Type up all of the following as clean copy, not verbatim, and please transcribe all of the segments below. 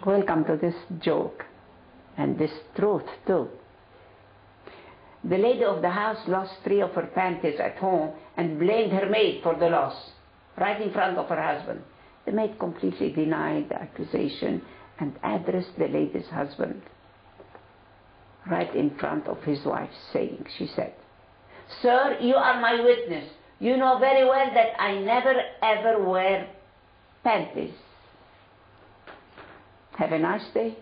Welcome to this joke and this truth too. The lady of the house lost 3 of her panties at home and blamed her maid for the loss, right in front of her husband. The maid completely denied the accusation and addressed the lady's husband right in front of his wife, saying, she said, "Sir, you are my witness. You know very well that I never ever wear panties." Have a nice day.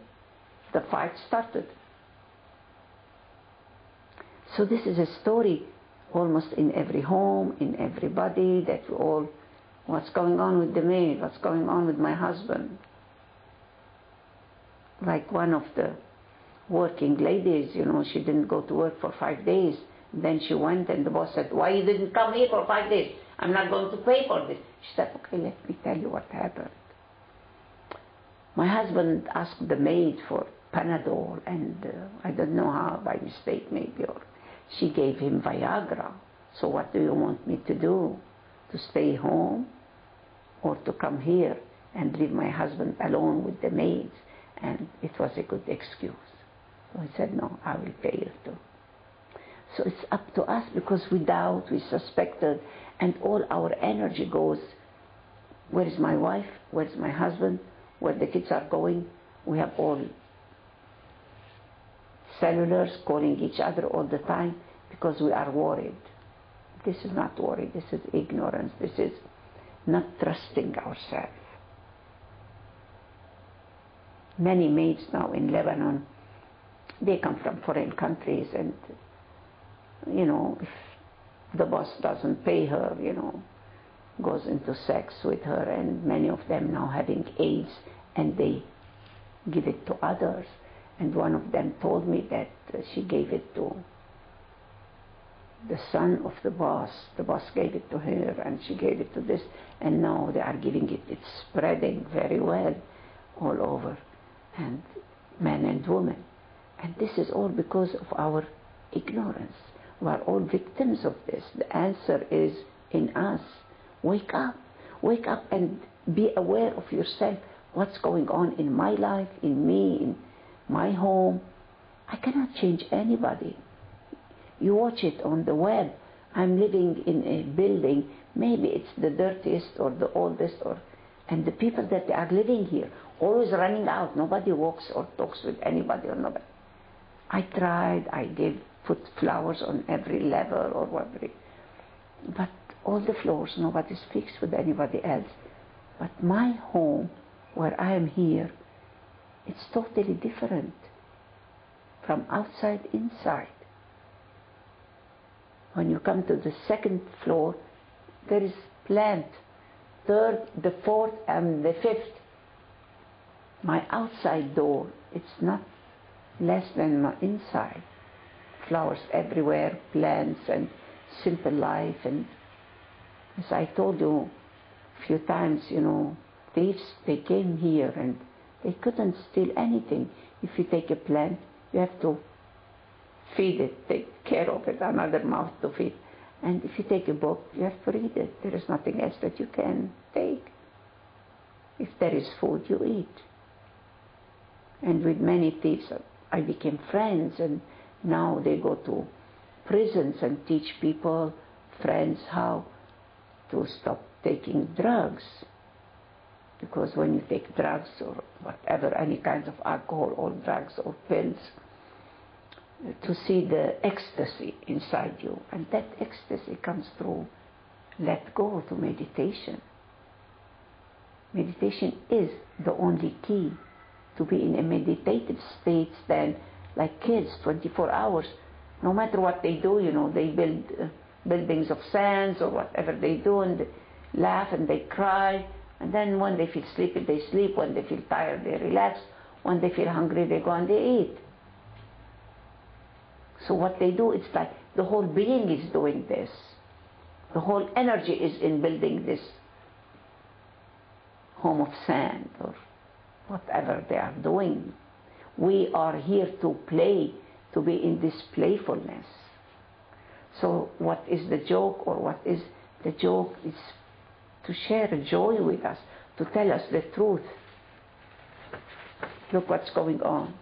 The fight started. So this is a story almost in every home, in everybody, that we all, what's going on with the maid, what's going on with my husband. Like one of the working ladies, she didn't go to work for 5 days. Then she went and the boss said, "Why you didn't come here for 5 days? I'm not going to pay for this." She said, "Okay, let me tell you what happened. My husband asked the maid for Panadol and I don't know how, by mistake maybe, or she gave him Viagra. So what do you want me to do? To stay home or to come here and leave my husband alone with the maids?" And it was a good excuse. So I said, "No, I will pay you too." So it's up to us, because we doubt, we suspected, and all our energy goes, where is my wife? Where is my husband? Where the kids are going? We have all cellulars calling each other all the time because we are worried. This is not worry, this is ignorance, this is not trusting ourselves. Many maids now in Lebanon, they come from foreign countries, and if the boss doesn't pay her, goes into sex with her, and many of them now having AIDS, and they give it to others. And one of them told me that she gave it to the son of the boss. The boss gave it to her, and she gave it to this, and now they are giving it. It's spreading very well all over, and men and women. And this is all because of our ignorance. We are all victims of this. The answer is in us. Wake up. Wake up and be aware of yourself. What's going on in my life, in me, in my home? I cannot change anybody. You watch it on the web. I'm living in a building. Maybe it's the dirtiest or the oldest, and the people that are living here, always running out. Nobody walks or talks with anybody or nobody. I tried. I put flowers on every level or whatever. But all the floors, nobody speaks with anybody else. But my home, where I am here, it's totally different from outside inside. When you come to the 2nd floor, there is plant, 3rd, the 4th, and the 5th. My outside door, it's not less than my inside. Flowers everywhere, plants, and simple life. And as I told you a few times, thieves, they came here and they couldn't steal anything. If you take a plant, you have to feed it, take care of it, another mouth to feed. And if you take a book, you have to read it. There is nothing else that you can take. If there is food, you eat. And with many thieves, I became friends, and now they go to prisons and teach people, friends, how to stop taking drugs. Because when you take drugs or whatever, any kinds of alcohol or drugs or pills, to see the ecstasy inside you. And that ecstasy comes through let go, to meditation. Meditation is the only key to be in a meditative state. Then, like kids, 24 hours, no matter what they do, they build buildings of sands or whatever they do, and they laugh and they cry, and then when they feel sleepy, they sleep. When they feel tired, they relax. When they feel hungry, they go and they eat. So what they do, it's like the whole being is doing this. The whole energy is in building this home of sand or whatever they are doing. We are here to play, to be in this playfulness. So what is the joke, or what is the joke, is to share joy with us, to tell us the truth. Look what's going on.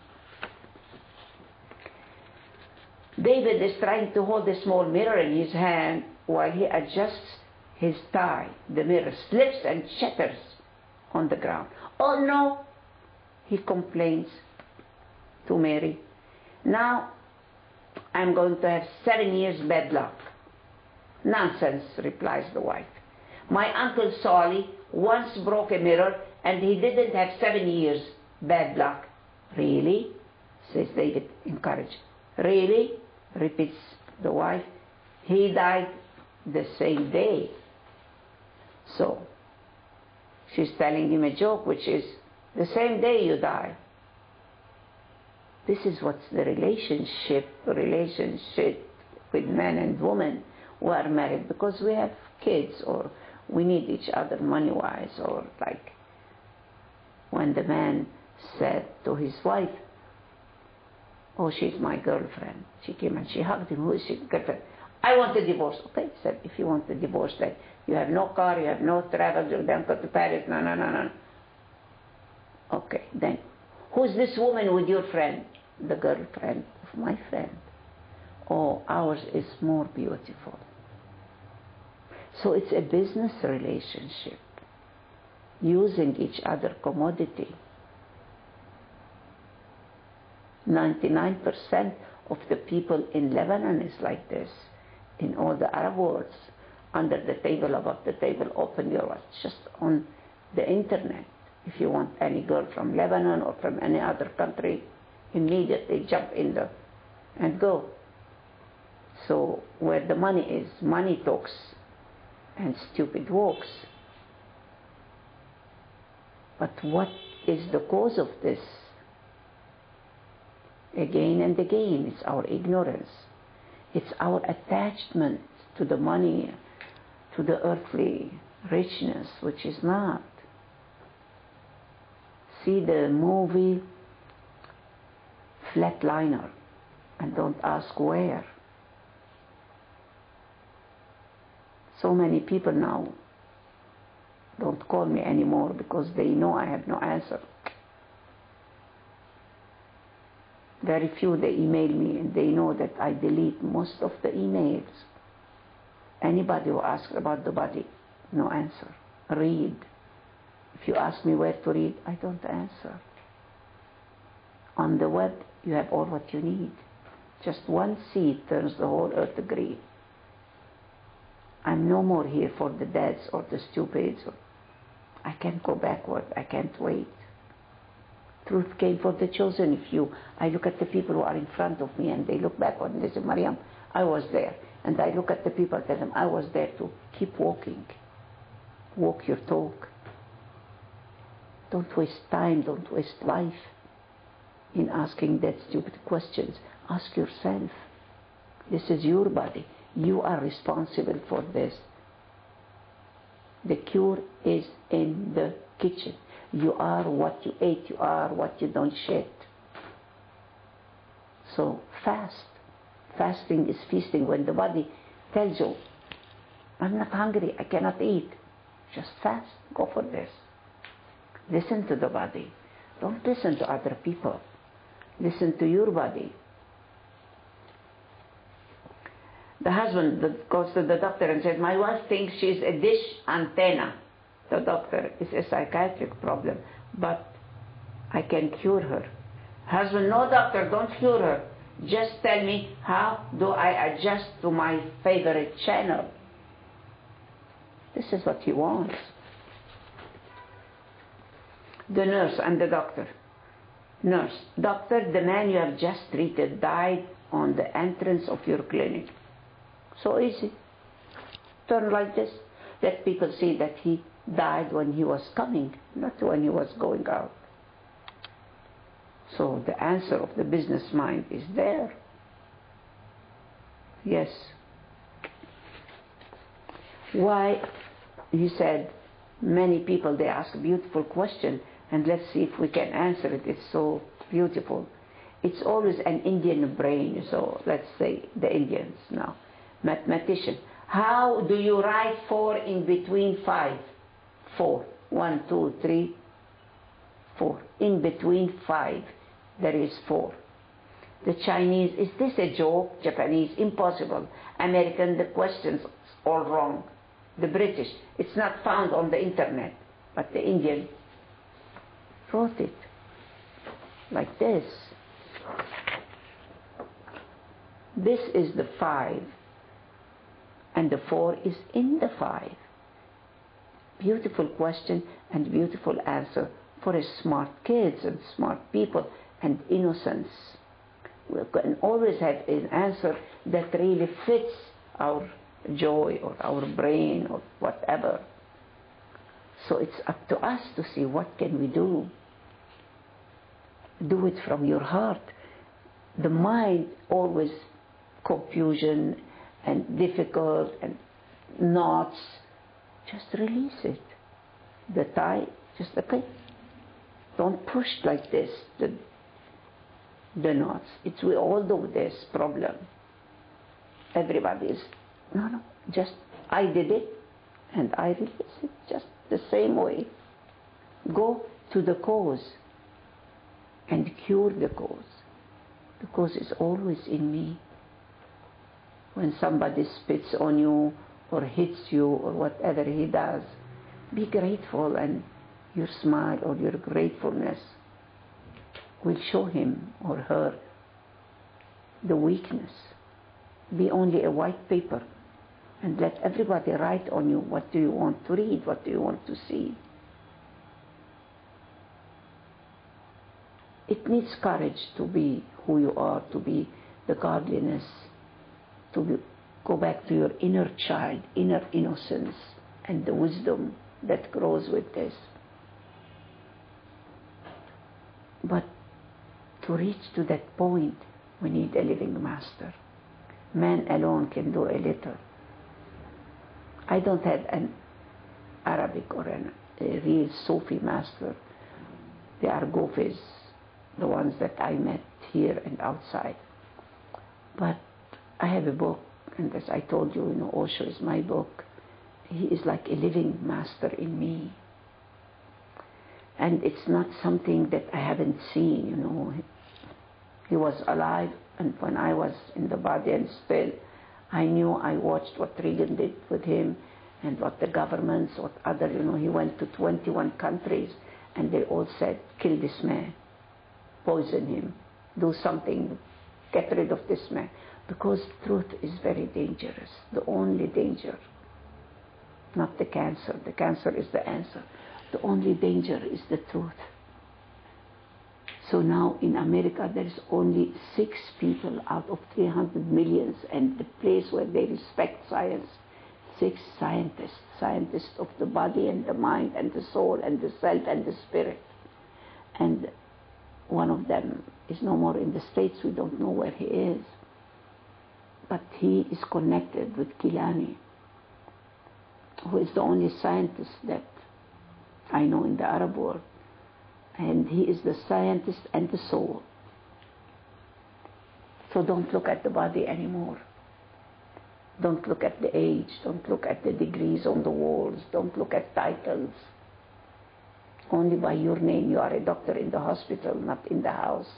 David is trying to hold a small mirror in his hand while he adjusts his tie. The mirror slips and shatters on the ground. Oh no, he complains to Mary. Now I'm going to have 7 years bad luck. Nonsense, replies the wife. My Uncle Solly once broke a mirror and he didn't have 7 years bad luck. Really? Says David, encouraged. Really? Repeats the wife. He died the same day. So she's telling him a joke, which is, the same day you die. This is what's the relationship with men and women who are married, because we have kids or we need each other money-wise, or like when the man said to his wife, oh, she's my girlfriend. She came and she hugged him. Who is she? Girlfriend. I want a divorce. Okay, he said, if you want a divorce, then you have no car, you have no travel, you don't go to Paris, no. Okay, then who's this woman with your friend? The girlfriend of my friend. Oh, ours is more beautiful. So it's a business relationship, using each other commodity. 99% of the people in Lebanon is like this. In all the Arab worlds, under the table, above the table, open your eyes, just on the internet. If you want any girl from Lebanon or from any other country, immediately jump in there and go. So where the money is, money talks and stupid walks. But what is the cause of this? Again and again, it's our ignorance. It's our attachment to the money, to the earthly richness, which is not. See the movie Flatliner, and don't ask where. So many people now don't call me anymore because they know I have no answer. Very few, they email me and they know that I delete most of the emails. Anybody who asks about the body, no answer. Read. If you ask me where to read, I don't answer. On the web, you have all what you need. Just one seed turns the whole earth green. I'm no more here for the deads or the stupids. I can't go backward. I can't wait. Truth came for the chosen few. I look at the people who are in front of me and they look backward and they say, Mariam, I was there. And I look at the people and tell them, I was there too. Keep walking. Walk your talk. Don't waste time. Don't waste life in asking that stupid questions. Ask yourself. This is your body. You are responsible for this. The cure is in the kitchen. You are what you ate. You are what you don't shit. So fast. Fasting is feasting. When the body tells you, I'm not hungry, I cannot eat, just fast. Go for this. Listen to the body. Don't listen to other people. Listen to your body. The husband goes to the doctor and says, my wife thinks she's a dish antenna. The doctor, is a psychiatric problem, but I can cure her. Husband, no doctor, don't cure her. Just tell me, how do I adjust to my favorite channel? This is what he wants. The nurse and the doctor. Nurse, doctor, the man you have just treated died on the entrance of your clinic. So easy. Turn like this. Let people see that he died when he was coming, not when he was going out. So the answer of the business mind is there. Yes. Why, he said, many people, they ask a beautiful question, and let's see if we can answer it. It's so beautiful. It's always an Indian brain, so let's say the Indians now. Mathematician. How do you write 4 in between 5? 4. 1, 2, 3, 4. In between 5, there is 4. The Chinese, is this a joke? Japanese, impossible. American, the questions all wrong. The British, it's not found on the internet. But the Indian wrote it like this. This is the 5, and the 4 is in the 5. Beautiful question and beautiful answer for a smart kids and smart people and innocence. We can always have an answer that really fits our joy or our brain or whatever. So it's up to us to see what can we do. Do it from your heart. The mind always confusion and difficult and knots. Just release it. The tie, just okay. Don't push like this. The knots. We all do this problem. Everybody is, no, just I did it and I release it just the same way. Go to the cause and cure the cause. The cause is always in me. When somebody spits on you or hits you or whatever he does, be grateful, and your smile or your gratefulness will show him or her the weakness. Be only a white paper and let everybody write on you, what do you want to read, what do you want to see. It needs courage to be who you are, to be the godliness, to go back to your inner child, inner innocence, and the wisdom that grows with this. But to reach to that point, we need a living master. Man alone can do a little. I don't have an Arabic or a real Sufi master. They are Gofis, the ones that I met here and outside. But I have a book, and as I told you, Osho is my book. He is like a living master in me. And it's not something that I haven't seen, He was alive, and when I was in the body and still, I knew, I watched what Reagan did with him and what the governments, what other, he went to 21 countries and they all said, kill this man, poison him, do something, get rid of this man. Because truth is very dangerous, the only danger. Not the cancer. The cancer is the answer. The only danger is the truth. So now in America there is only 6 people out of 300 million, and the place where they respect science, 6 scientists of the body and the mind and the soul and the self and the spirit. And one of them is no more in the States. We don't know where he is. But he is connected with Kilani, who is the only scientist that I know in the Arab world. And he is the scientist and the soul. So don't look at the body anymore. Don't look at the age. Don't look at the degrees on the walls. Don't look at titles. Only by your name. You are a doctor in the hospital, not in the house.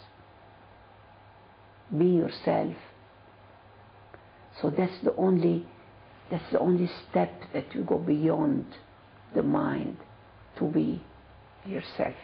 Be yourself. So that's the only step that you go beyond the mind to be yourself.